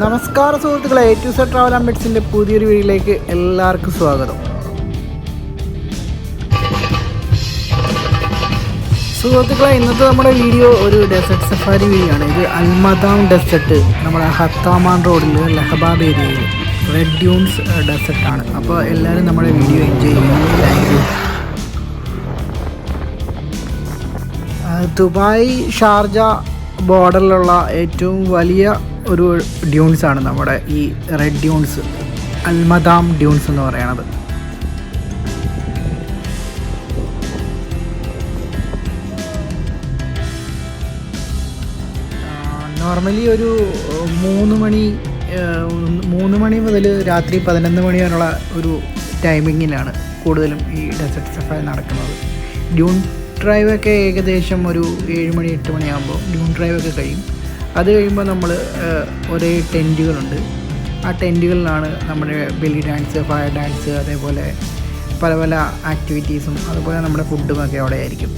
നമസ്കാരം സുഹൃത്തുക്കളെ, A to Z travel and പെറ്റ്സിൻ്റെ പുതിയൊരു വീഡിയോയിലേക്ക് എല്ലാവർക്കും സ്വാഗതം. സുഹൃത്തുക്കളെ, ഇന്നത്തെ നമ്മുടെ വീഡിയോ ഒരു ഡെസേർട്ട് സഫാരി വീഡിയോ ആണ്. ഇത് അൽമദാം ഡെസേർട്ട്, നമ്മുടെ ഹത്താമാൻ റോഡിൽ ലഹബാബ് ഏരിയയിൽ റെഡ് ഡ്യൂൺസ് ഡെസേർട്ടാണ്. അപ്പോൾ എല്ലാവരും നമ്മുടെ വീഡിയോ എൻജോയ് ചെയ്യുന്നു. Thank you. ദുബായ് ഷാർജ ബോർഡറിലുള്ള ഏറ്റവും വലിയ ഒരു ഡ്യൂൺസാണ് നമ്മുടെ ഈ റെഡ് ഡ്യൂൺസ്, അൽമദാം ഡ്യൂൺസ് എന്ന് പറയണത്. നോർമലി ഒരു 3 മണി മുതൽ രാത്രി 11 മണി വരെയുള്ള ഒരു ടൈമിങ്ങിലാണ് കൂടുതലും ഈ ഡെസേർട്ട് സഫാരി നടക്കുന്നത്. ഡ്യൂൺ ഡ്രൈവൊക്കെ ഏകദേശം ഒരു 7 മണി 8 മണിയാകുമ്പോൾ ഡ്യൂൺ ഡ്രൈവൊക്കെ കഴിയും. അത് കഴിയുമ്പോൾ നമ്മൾ ഒരേ ടെൻറ്റുകളുണ്ട്. ആ ടെൻറ്റുകളിലാണ് നമ്മുടെ ബെല്ലി ഡാൻസ്, ഫയർ ഡാൻസ്, അതേപോലെ പല പല ആക്ടിവിറ്റീസും അതുപോലെ നമ്മുടെ ഫുഡുമൊക്കെ അവിടെ ആയിരിക്കും.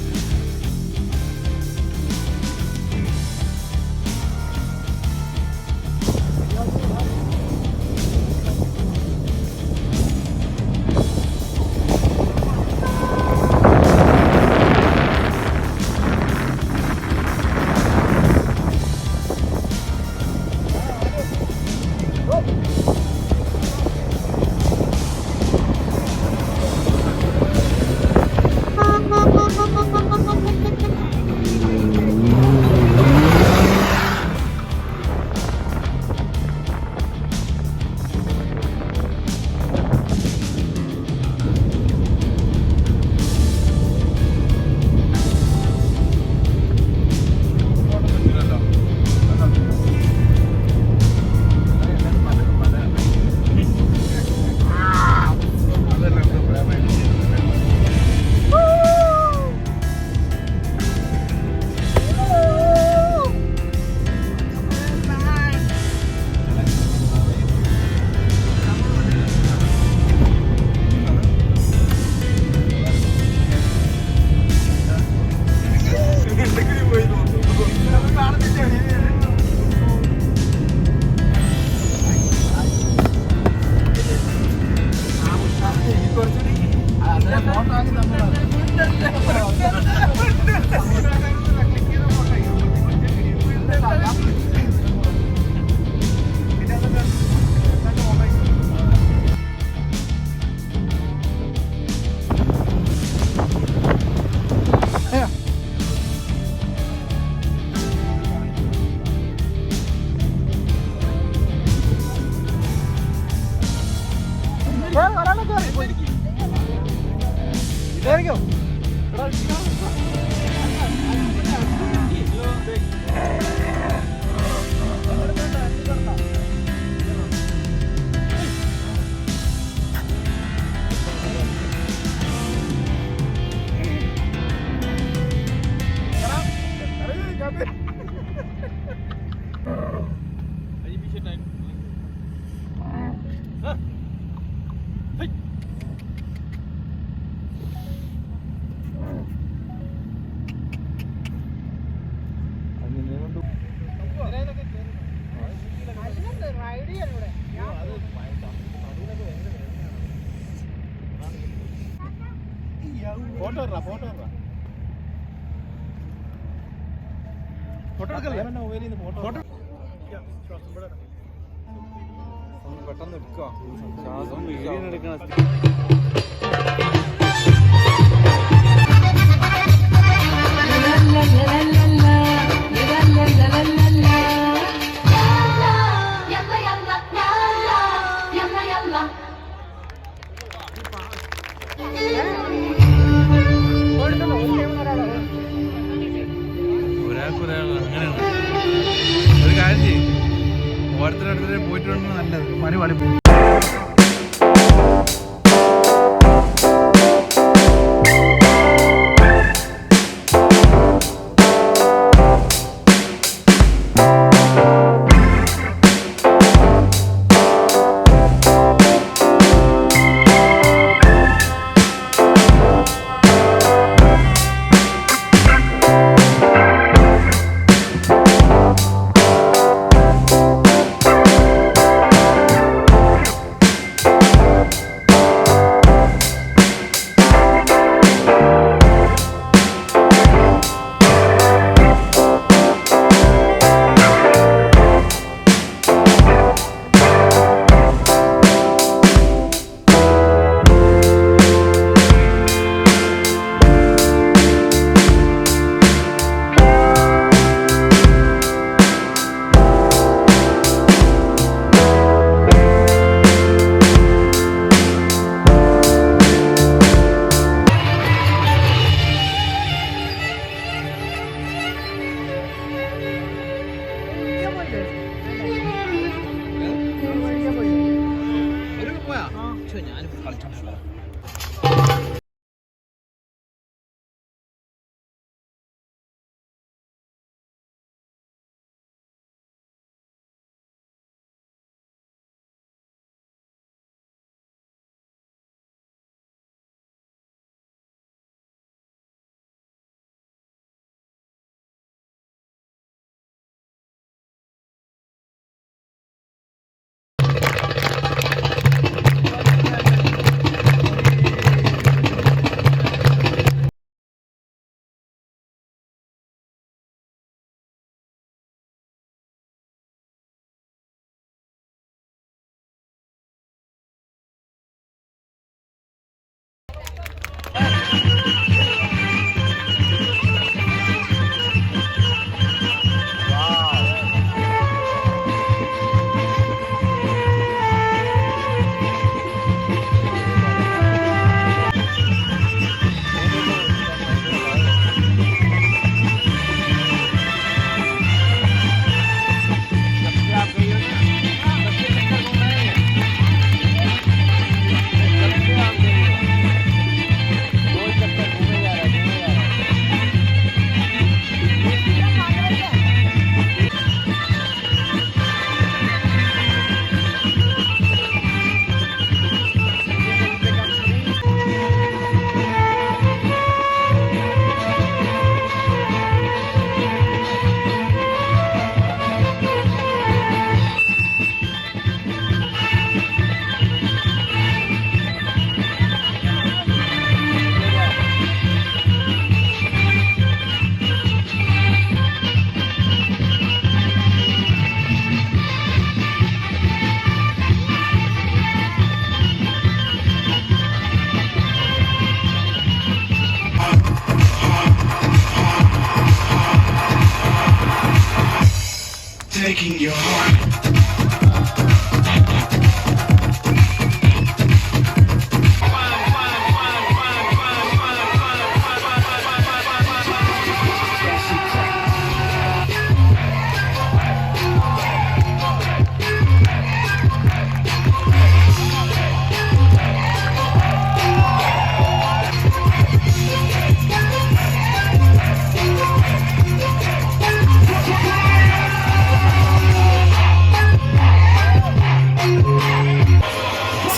പെട്ടെന്ന് എടുക്കുക ശ്വാസം എടുക്കണം. അങ്ങനെയാണ് ഒരു കാര്യം ചെയ്യും, ഓരോരുത്തരുടെ പോയിട്ടുണ്ടെന്ന് നല്ലത് പണി വളി.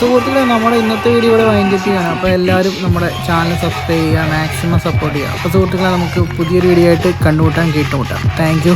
സുഹൃത്തുക്കളെ, നമ്മുടെ ഇന്നത്തെ വീഡിയോ ഇവിടെ വൈൻഡ് അപ്പ് ചെയ്യാണ്. അപ്പോൾ എല്ലാവരും നമ്മുടെ ചാനൽ സബ്സ്ക്രൈബ് ചെയ്യുക, മാക്സിമം സപ്പോർട്ട് ചെയ്യുക. അപ്പോൾ സുഹൃത്തുക്കളെ, നമുക്ക് പുതിയൊരു വീഡിയോ ആയിട്ട് കണ്ടുമുട്ടാം, കേട്ടുമുട്ടാം. Thank you.